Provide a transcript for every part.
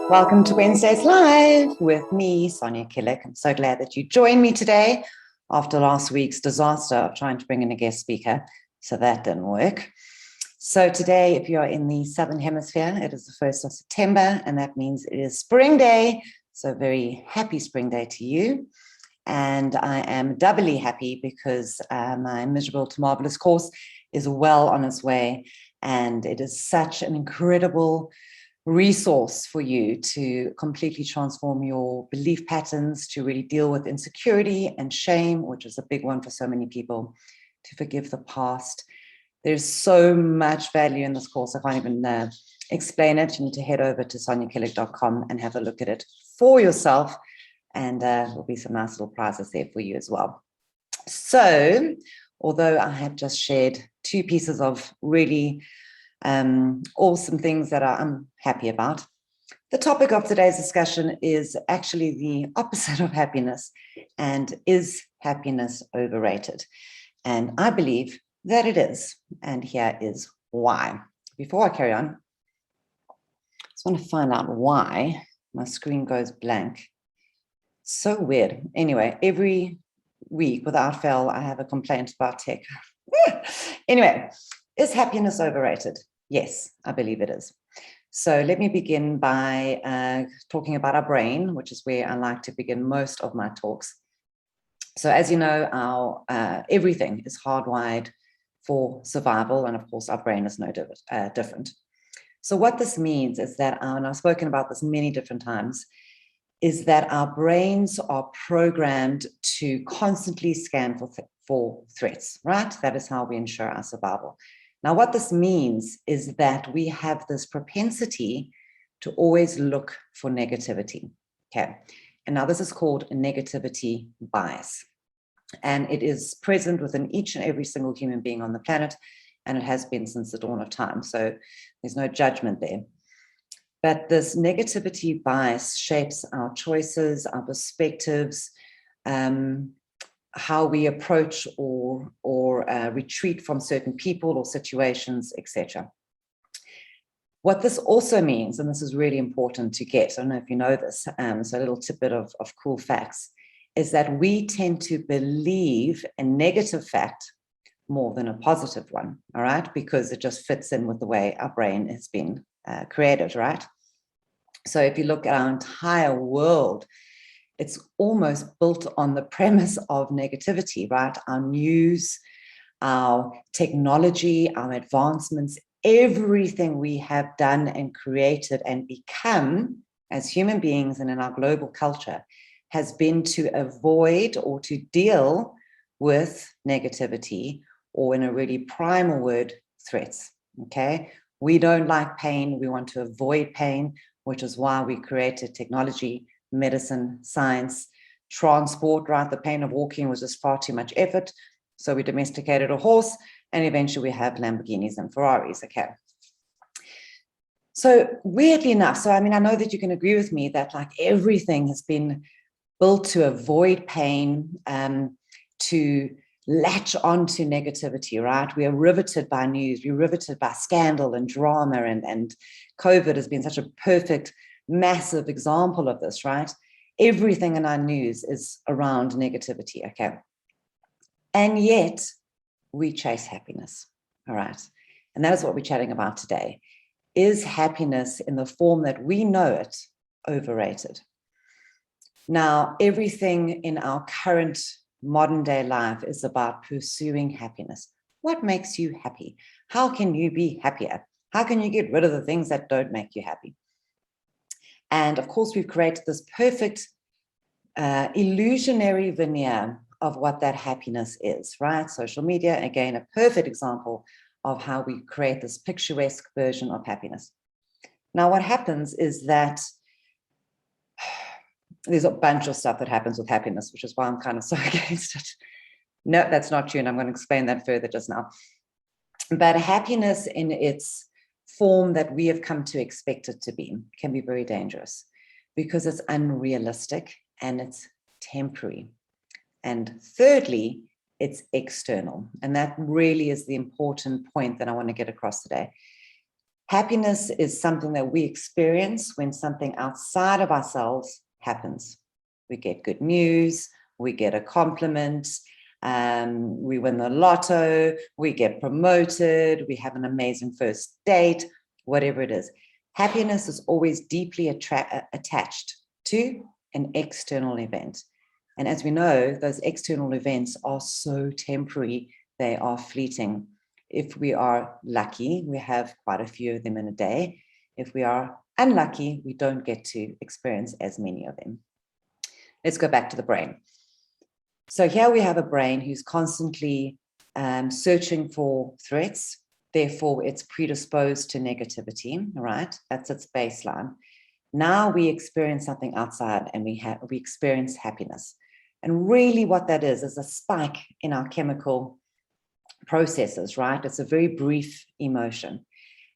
Welcome to Wednesdays Live with me, Sonia Killik. I'm so glad that you joined me today after last week's disaster of trying to bring in a guest speaker. So that didn't work. So today, if you're in the Southern Hemisphere, it is the 1st of September, and that means it is Spring Day. So very happy Spring Day to you. And I am doubly happy because my Miserable to Marvellous course is well on its way. And it is such an incredible resource for you to completely transform your belief patterns, to really deal with insecurity and shame, which is a big one for so many people, to forgive the past. There's so much value in this course. I can't even explain it. You need to head over to soniakillik.com and have a look at it for yourself. And there'll be some nice little prizes there for you as well. So, although I have just shared 2 pieces of really awesome things that I'm happy about, the topic of today's discussion is actually the opposite of happiness. And is happiness overrated? And I believe that it is. And here is why. Before I carry on, I just want to find out why my screen goes blank. So weird. Anyway, every week without fail, I have a complaint about tech. Anyway, is happiness overrated? Yes, I believe it is. So let me begin by talking about our brain, which is where I like to begin most of my talks. So as you know, our everything is hardwired for survival. And of course, our brain is no different. So what this means is that, and I've spoken about this many different times, is that our brains are programmed to constantly scan for threats, right? That is how we ensure our survival. Now, what this means is that we have this propensity to always look for negativity, okay? And now this is called a negativity bias. And it is present within each and every single human being on the planet, and it has been since the dawn of time. So there's no judgment there. But this negativity bias shapes our choices, our perspectives, how we approach or retreat from certain people or situations, etc. What this also means, and this is really important to get, I don't know if you know this, so a little tidbit of cool facts, is that we tend to believe a negative fact more than a positive one, all right? Because it just fits in with the way our brain has been created, right? So if you look at our entire world, it's almost built on the premise of negativity, right? Our news, our technology, our advancements, everything we have done and created and become as human beings and in our global culture has been to avoid or to deal with negativity, or in a really primal word, threats, okay? We don't like pain. We want to avoid pain, which is why we created technology, medicine, science, transport, right? The pain of walking was just far too much effort. So we domesticated a horse, and eventually we have Lamborghinis and Ferraris, okay? So weirdly enough, so I mean, I know that you can agree with me that like everything has been built to avoid pain, to latch onto negativity, right? We are riveted by news, we're riveted by scandal and drama, and COVID has been such a perfect, massive example of this, right? Everything in our news is around negativity, okay? And yet we chase happiness, all right? And that is what we're chatting about today. Is happiness in the form that we know it overrated? Now, everything in our current modern day life is about pursuing happiness. What makes you happy? How can you be happier? How can you get rid of the things that don't make you happy? And of course, we've created this perfect illusionary veneer of what that happiness is, right? Social media, again, a perfect example of how we create this picturesque version of happiness. Now, what happens is that there's a bunch of stuff that happens with happiness, which is why I'm kind of so against it. No, that's not true, and I'm going to explain that further just now. But happiness in its form that we have come to expect it to be can be very dangerous because it's unrealistic and it's temporary. And thirdly, it's external. And that really is the important point that I want to get across today. Happiness is something that we experience when something outside of ourselves happens. We get good news, we get a compliment, we win the lotto, we get promoted, we have an amazing first date, whatever it is. Happiness is always deeply attached to an external event. And as we know, those external events are so temporary, they are fleeting. If we are lucky, we have quite a few of them in a day. If we are unlucky, we don't get to experience as many of them. Let's go back to the brain. So here we have a brain who's constantly searching for threats. Therefore, it's predisposed to negativity, right? That's its baseline. Now we experience something outside and we experience happiness. And really what that is a spike in our chemical processes, right? It's a very brief emotion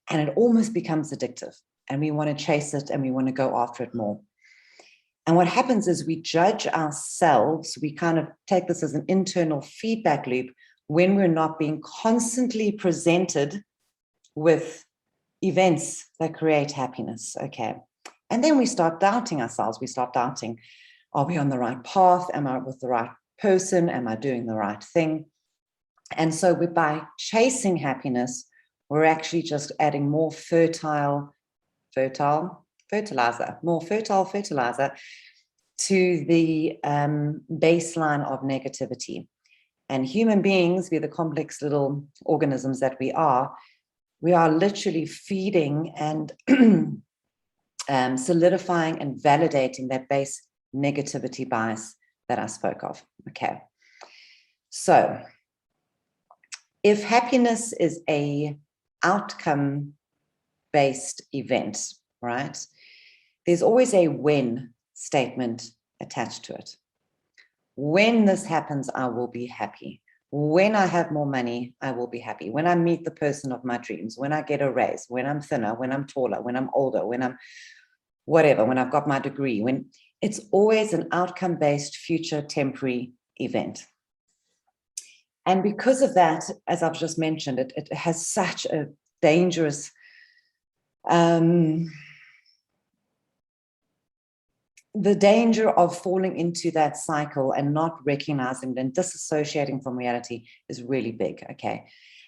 and it almost becomes addictive and we want to chase it and we want to go after it more. And what happens is we judge ourselves. We kind of take this as an internal feedback loop when we're not being constantly presented with events that create happiness. Okay. And then we start doubting ourselves. We start doubting, are we on the right path? Am I with the right person? Am I doing the right thing? And so by chasing happiness, we're actually just adding more fertile fertilizer to the baseline of negativity. And human beings, be the complex little organisms that we are literally feeding and solidifying and validating that base negativity bias that I spoke of. Okay. So if happiness is a outcome-based event, right? There's always a when statement attached to it. When this happens, I will be happy. When I have more money, I will be happy. When I meet the person of my dreams, when I get a raise, when I'm thinner, when I'm taller, when I'm older, when I'm whatever, when I've got my degree, when it's always an outcome-based future temporary event. And because of that, as I've just mentioned, it has such a dangerous the danger of falling into that cycle and not recognizing and disassociating from reality is really big, okay?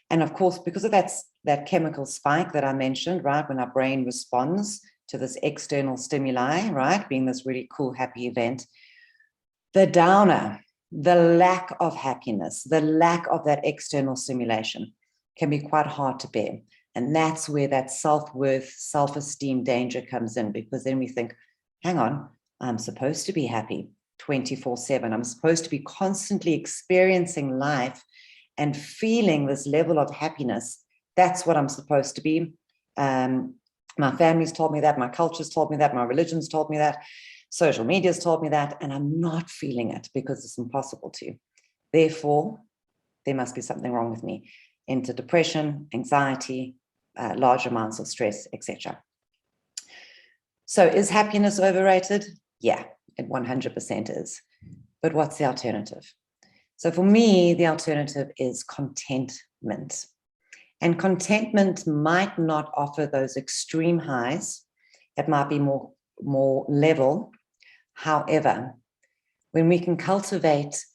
And of course, because of that chemical spike that I mentioned, right, when our brain responds to this external stimuli, right, being this really cool, happy event, the downer, the lack of happiness, the lack of that external stimulation can be quite hard to bear. And that's where that self-worth, self-esteem danger comes in, because then we think, hang on, I'm supposed to be happy 24/7. I'm supposed to be constantly experiencing life and feeling this level of happiness. That's what I'm supposed to be. My family's told me that, my culture's told me that, my religion's told me that, social media's told me that, and I'm not feeling it because it's impossible to. Therefore, there must be something wrong with me. Into depression, anxiety, large amounts of stress, etc. So is happiness overrated? Yeah, it 100% is. But what's the alternative? So for me, the alternative is contentment. And contentment might not offer those extreme highs. It might be more level. However, when we can cultivate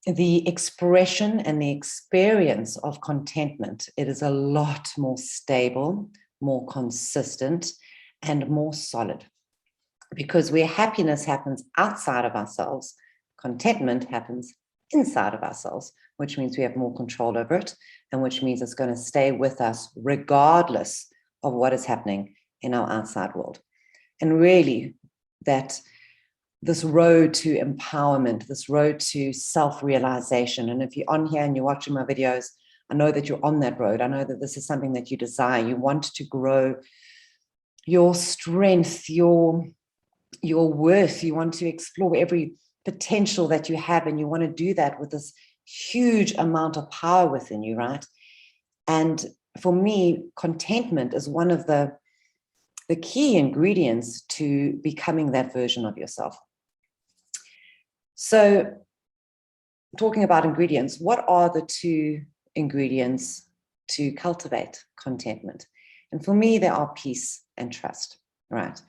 the expression and the experience of contentment, it is a lot more stable, more consistent, and more solid. Because where happiness happens outside of ourselves, contentment happens inside of ourselves, which means we have more control over it, and which means it's going to stay with us regardless of what is happening in our outside world. And really, that this road to empowerment, this road to self-realization, and if you're on here and you're watching my videos, I know that you're on that road. I know that this is something that you desire. You want to grow your strength, your worth. You want to explore every potential that you have, and you want to do that with this huge amount of power within you, right? And for me, contentment is one of the key ingredients to becoming that version of yourself. So talking about ingredients, what are the two ingredients to cultivate contentment? And for me, they are peace and trust, right?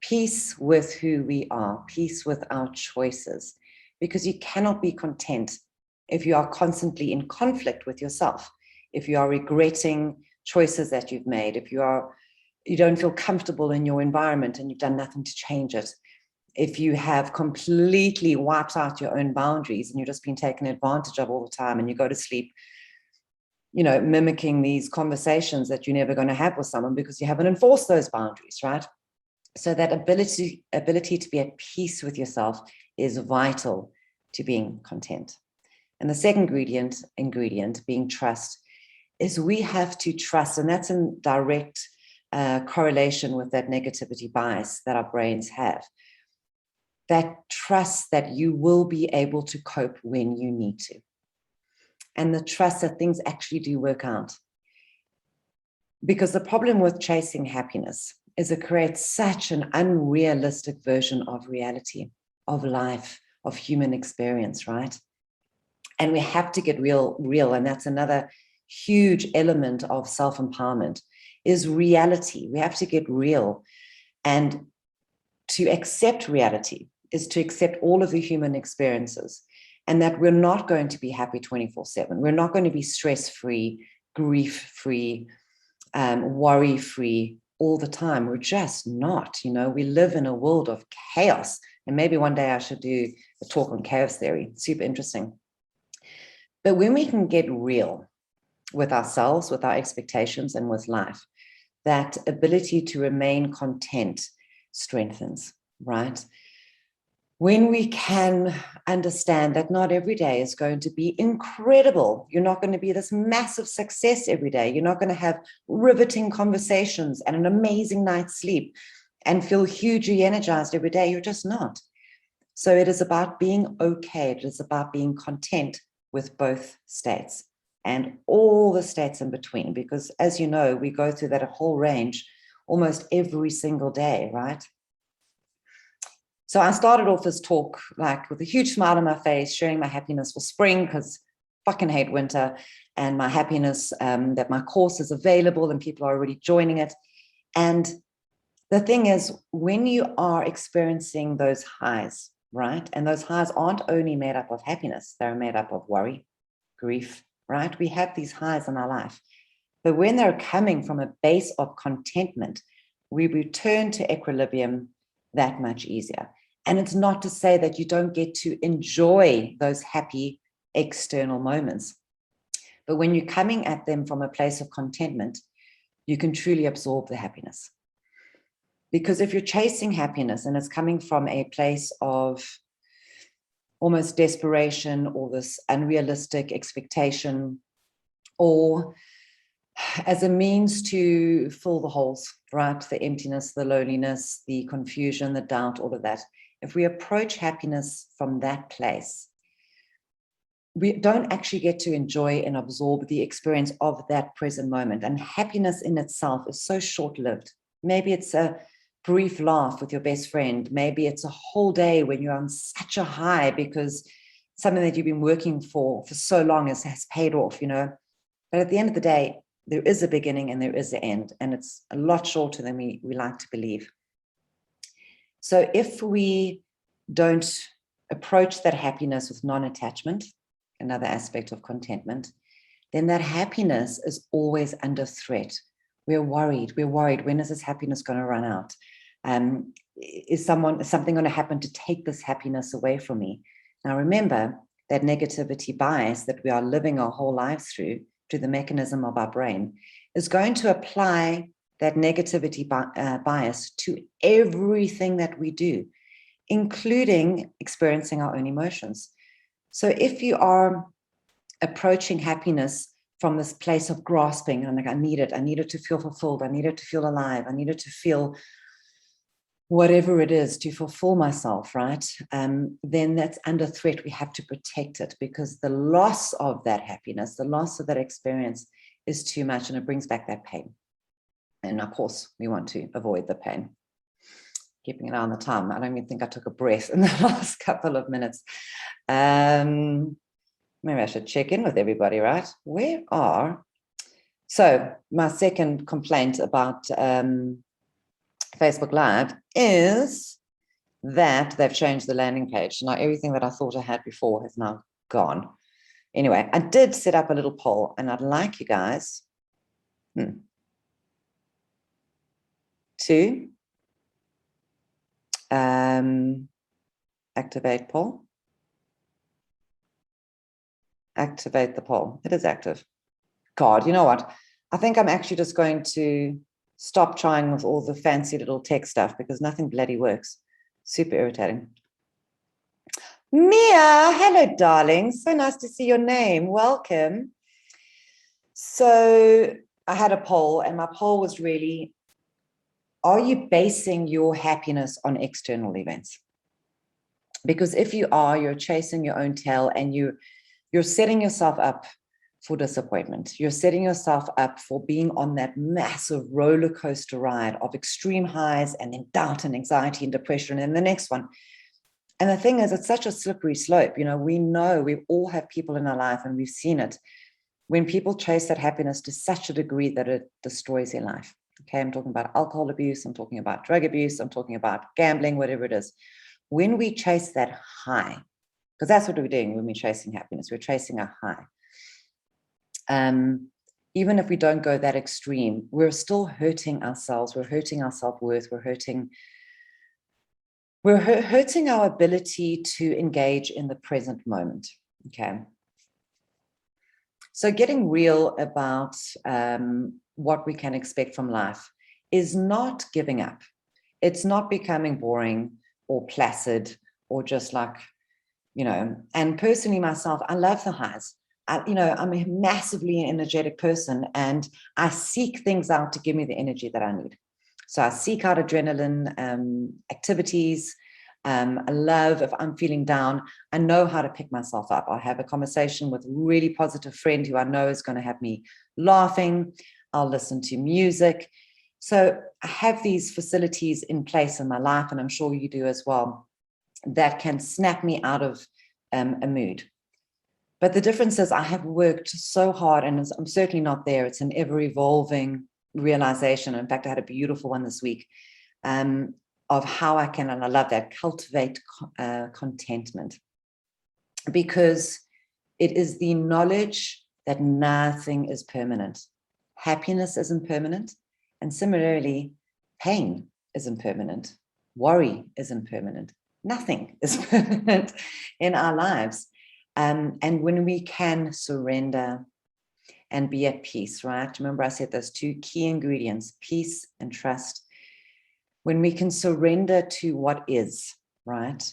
Peace with who we are, peace with our choices, because you cannot be content if you are constantly in conflict with yourself, if you are regretting choices that you've made, if you don't feel comfortable in your environment and you've done nothing to change it, if you have completely wiped out your own boundaries and you've just been taken advantage of all the time, and you go to sleep, mimicking these conversations that you're never going to have with someone because you haven't enforced those boundaries, right? So that ability to be at peace with yourself is vital to being content. And the second ingredient being trust, is we have to trust, and that's in direct correlation with that negativity bias that our brains have. That trust that you will be able to cope when you need to. And the trust that things actually do work out. Because the problem with chasing happiness is it creates such an unrealistic version of reality, of life, of human experience, right? And we have to get real, and that's another huge element of self-empowerment, is reality. We have to get real. And to accept reality is to accept all of the human experiences, and that we're not going to be happy 24/7. We're not going to be stress-free, grief-free, worry-free all the time. We're just not. We live in a world of chaos. And maybe one day I should do a talk on chaos theory. Super interesting. But when we can get real with ourselves, with our expectations, and with life, that ability to remain content strengthens, right? When we can understand that not every day is going to be incredible. You're not going to be this massive success every day. You're not going to have riveting conversations and an amazing night's sleep and feel hugely energized every day. You're just not. So it is about being okay. It is about being content with both states and all the states in between, because as you know, we go through that a whole range almost every single day, right? So I started off this talk like with a huge smile on my face, sharing my happiness for spring, because fucking hate winter, and my happiness that my course is available and people are already joining it. And the thing is, when you are experiencing those highs, right? And those highs aren't only made up of happiness, they're made up of worry, grief, right? We have these highs in our life. But when they're coming from a base of contentment, we return to equilibrium that much easier. And it's not to say that you don't get to enjoy those happy external moments. But when you're coming at them from a place of contentment, you can truly absorb the happiness. Because if you're chasing happiness and it's coming from a place of almost desperation or this unrealistic expectation, or as a means to fill the holes, right? The emptiness, the loneliness, the confusion, the doubt, all of that. If we approach happiness from that place, we don't actually get to enjoy and absorb the experience of that present moment. And happiness in itself is so short-lived. Maybe it's a brief laugh with your best friend. Maybe it's a whole day when you're on such a high because something that you've been working for so long has paid off, But at the end of the day, there is a beginning and there is an end, and it's a lot shorter than we like to believe. So if we don't approach that happiness with non-attachment, another aspect of contentment, then that happiness is always under threat. We're worried. When is this happiness going to run out? Is something going to happen to take this happiness away from me? Now remember that negativity bias that we are living our whole lives through the mechanism of our brain is going to apply that negativity bias to everything that we do, including experiencing our own emotions. So if you are approaching happiness from this place of grasping, and like, I need it to feel fulfilled, I need it to feel alive, I need it to feel whatever it is to fulfill myself, right? Then that's under threat. We have to protect it, because the loss of that happiness, the loss of that experience is too much, and it brings back that pain. And of course, we want to avoid the pain. Keeping an eye on the time. I don't even think I took a breath in the last couple of minutes. Maybe I should check in with everybody, right? So my second complaint about Facebook Live is that they've changed the landing page. Now, everything that I thought I had before has now gone. Anyway, I did set up a little poll, and I'd like you guys to activate poll. Activate the poll. It is active. God, you know what? I think I'm actually just going to stop trying with all the fancy little tech stuff because nothing bloody works. Super irritating. Mia, hello, darling. So nice to see your name. Welcome. So I had a poll, and my poll was really, are you basing your happiness on external events? Because if you are, you're chasing your own tail, and you're setting yourself up for disappointment. You're setting yourself up for being on that massive roller coaster ride of extreme highs and then doubt and anxiety and depression and the next one. And the thing is, it's such a slippery slope. You know we all have people in our life, and we've seen it when people chase that happiness to such a degree that it destroys their life. Okay, I'm talking about alcohol abuse, I'm talking about drug abuse, I'm talking about gambling, whatever it is. When we chase that high, because that's what we're doing when we're chasing happiness, we're chasing a high. Even if we don't go that extreme, we're still hurting ourselves, we're hurting our self-worth, we're hurting our ability to engage in the present moment. Okay. So getting real about what we can expect from life is not giving up. It's not becoming boring or placid or just like, and personally myself, I love the highs. I'm a massively energetic person, and I seek things out to give me the energy that I need. So I seek out adrenaline activities. I love, if I'm feeling down, I know how to pick myself up. I have a conversation with a really positive friend who I know is going to have me laughing. I'll listen to music. So I have these facilities in place in my life, and I'm sure you do as well, that can snap me out of a mood. But the difference is I have worked so hard, and I'm certainly not there. It's an ever-evolving realization. In fact, I had a beautiful one this week of how I can, and I love that, cultivate contentment. Because it is the knowledge that nothing is permanent. Happiness isn't permanent. And similarly, pain isn't permanent. Worry isn't permanent. Nothing is permanent in our lives. And when we can surrender and be at peace, right? Remember I said those two key ingredients, peace and trust. When we can surrender to what is, right?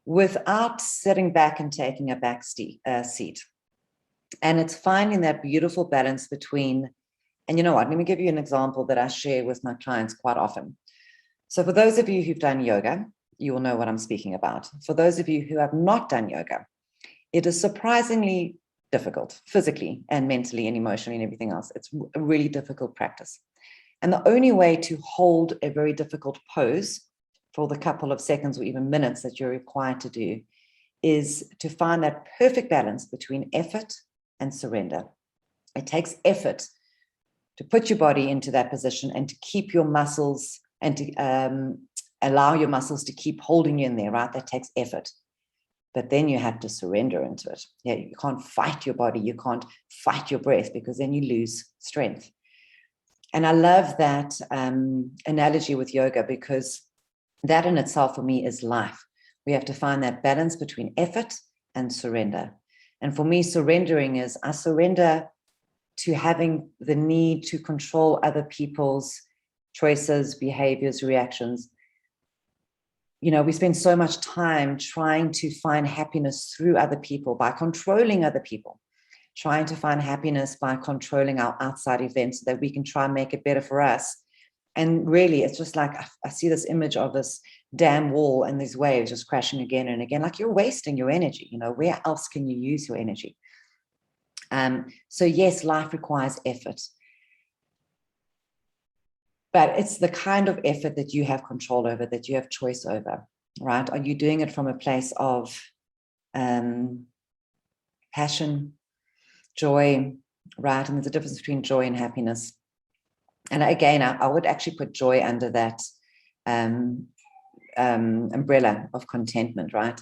Without sitting back and taking a back seat. And it's finding that beautiful balance between, and you know what, let me give you an example that I share with my clients quite often. So for those of you who've done yoga, you will know what I'm speaking about. For those of you who have not done yoga, it is surprisingly difficult, physically and mentally and emotionally and everything else. It's a really difficult practice. And the only way to hold a very difficult pose for the couple of seconds or even minutes that you're required to do is to find that perfect balance between effort and surrender. It takes effort to put your body into that position and to keep your muscles and to allow your muscles to keep holding you in there, right? That takes effort. But then you have to surrender into it. Yeah, you can't fight your body. You can't fight your breath, because then you lose strength. And I love that analogy with yoga, because that in itself for me is life. We have to find that balance between effort and surrender. And for me, surrendering is I surrender to having the need to control other people's choices, behaviors, reactions. We spend so much time trying to find happiness through other people, by controlling other people, trying to find happiness by controlling our outside events so that we can try and make it better for us. And really, it's just like I see this image of this dam wall and these waves just crashing again and again, like you're wasting your energy. Where else can you use your energy? So yes, life requires effort. But it's the kind of effort that you have control over, that you have choice over, right? Are you doing it from a place of passion, joy, right? And there's a difference between joy and happiness. And again, I would actually put joy under that umbrella of contentment, right?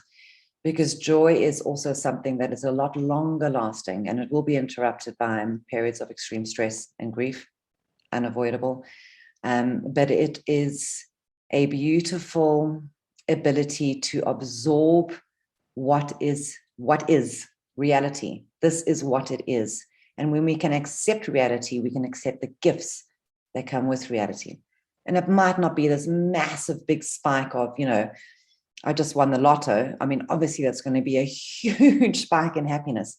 Because joy is also something that is a lot longer lasting, and it will be interrupted by periods of extreme stress and grief, unavoidable. But it is a beautiful ability to absorb what is reality. This is what it is. And when we can accept reality, we can accept the gifts that come with reality. And it might not be this massive big spike of, I just won the lotto. I mean, obviously that's going to be a huge spike in happiness.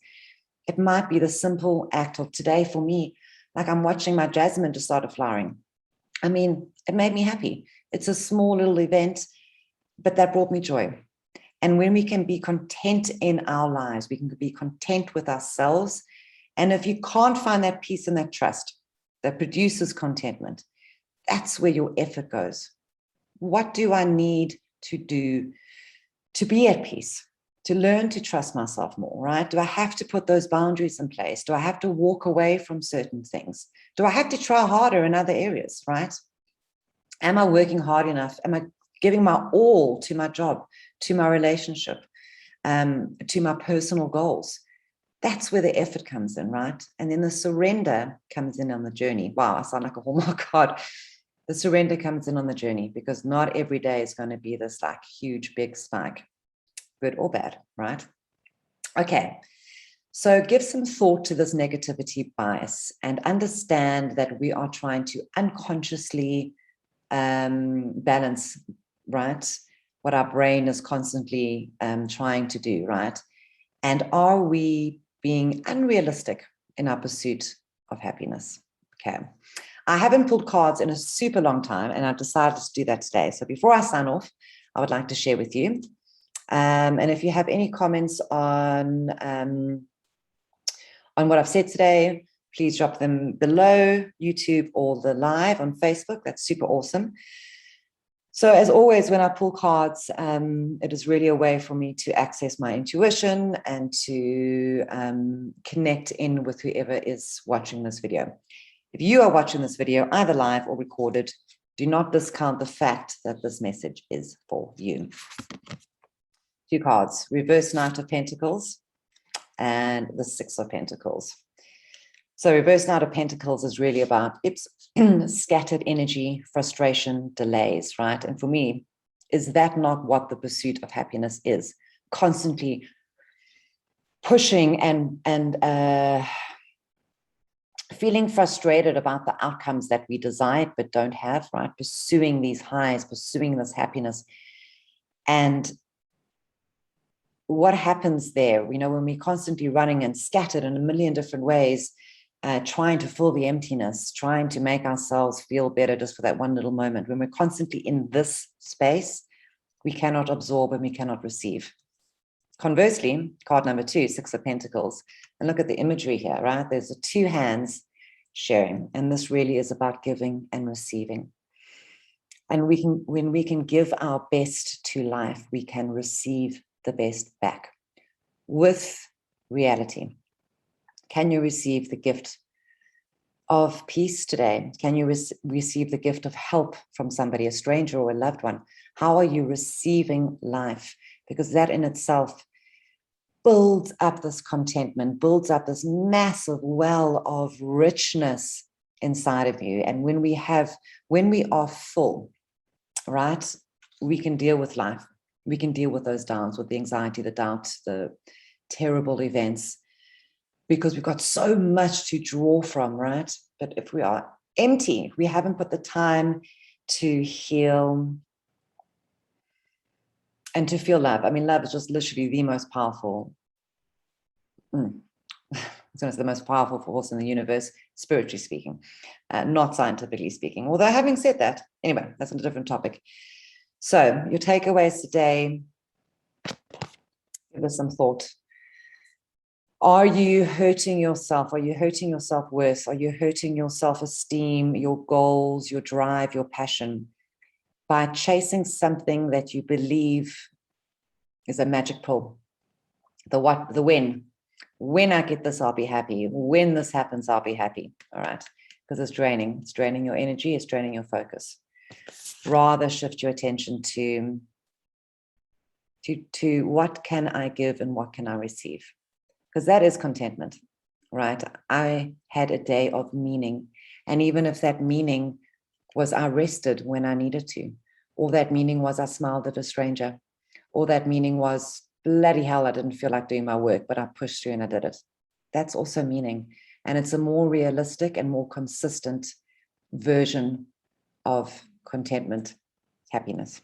It might be the simple act of today for me, like I'm watching my jasmine just started flowering. I mean, it made me happy. It's a small little event, but that brought me joy. And when we can be content in our lives, we can be content with ourselves. And if you can't find that peace and that trust that produces contentment, that's where your effort goes. What do I need to do to be at peace, to learn to trust myself more, right? Do I have to put those boundaries in place? Do I have to walk away from certain things? Do I have to try harder in other areas, right? Am I working hard enough? Am I giving my all to my job, to my relationship, to my personal goals? That's where the effort comes in, right? And then the surrender comes in on the journey. Wow, I sound like a Hallmark card. The surrender comes in on the journey, because not every day is going to be this like huge, big spike, good or bad, right? Okay, so give some thought to this negativity bias and understand that we are trying to unconsciously balance, right, what our brain is constantly trying to do, right? And are we being unrealistic in our pursuit of happiness? Okay. I haven't pulled cards in a super long time, and I've decided to do that today. So before I sign off, I would like to share with you. And if you have any comments on what I've said today, please drop them below YouTube or the live on Facebook. That's super awesome. So as always, when I pull cards, it is really a way for me to access my intuition and to connect in with whoever is watching this video. If you are watching this video, either live or recorded, do not discount the fact that this message is for you. 2 cards, Reverse Knight of Pentacles and the 6 of Pentacles. So Reverse Knight of Pentacles is really about scattered energy, frustration, delays, right? And for me, is that not what the pursuit of happiness is? Constantly pushing and feeling frustrated about the outcomes that we desired but don't have, right? Pursuing these highs, pursuing this happiness. And what happens there, when we're constantly running and scattered in a million different ways, trying to fill the emptiness, trying to make ourselves feel better just for that one little moment. When we're constantly in this space, we cannot absorb and we cannot receive. Conversely, card number 2, 6 of Pentacles. And look at the imagery here, right? There's the 2 hands sharing. And this really is about giving and receiving. And when we can give our best to life, we can receive the best back with reality. Can you receive the gift of peace today? Can you receive the gift of help from somebody, a stranger or a loved one? How are you receiving life? Because that in itself builds up this contentment, builds up this massive well of richness inside of you. And when we are full, right, we can deal with life. We can deal with those downs, with the anxiety, the doubt, the terrible events, because we've got so much to draw from, right? But if we are empty, if we haven't put the time to heal and to feel love. I mean, love is just literally the most powerful, the most powerful force in the universe, spiritually speaking, not scientifically speaking. Although having said that, anyway, that's a different topic. So your takeaways today, give us some thought. Are you hurting yourself? Are you hurting your self-worth? Are you hurting your self-esteem, your goals, your drive, your passion by chasing something that you believe is a magic pill? The what, the when, When I get this, I'll be happy. When this happens, I'll be happy. All right. Because it's draining. It's draining your energy. It's draining your focus. Rather shift your attention to what can I give and what can I receive? Because that is contentment, right? I had a day of meaning. And even if that meaning was I rested when I needed to, or that meaning was I smiled at a stranger, or that meaning was bloody hell, I didn't feel like doing my work, but I pushed through and I did it. That's also meaning. And it's a more realistic and more consistent version of contentment, happiness.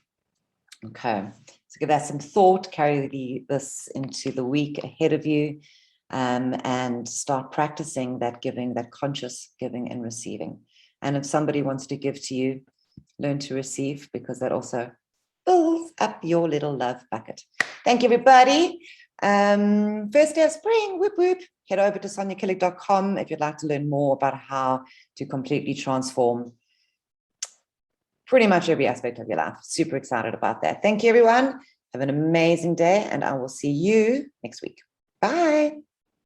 Okay, so give that some thought, carry this into the week ahead of you, and start practicing that giving, that conscious giving and receiving. And if somebody wants to give to you, learn to receive, because that also fills up your little love bucket. Thank you, everybody. First day of spring, whoop, whoop. Head over to soniakillik.com if you'd like to learn more about how to completely transform pretty much every aspect of your life. Super excited about that. Thank you, everyone. Have an amazing day, and I will see you next week. Bye.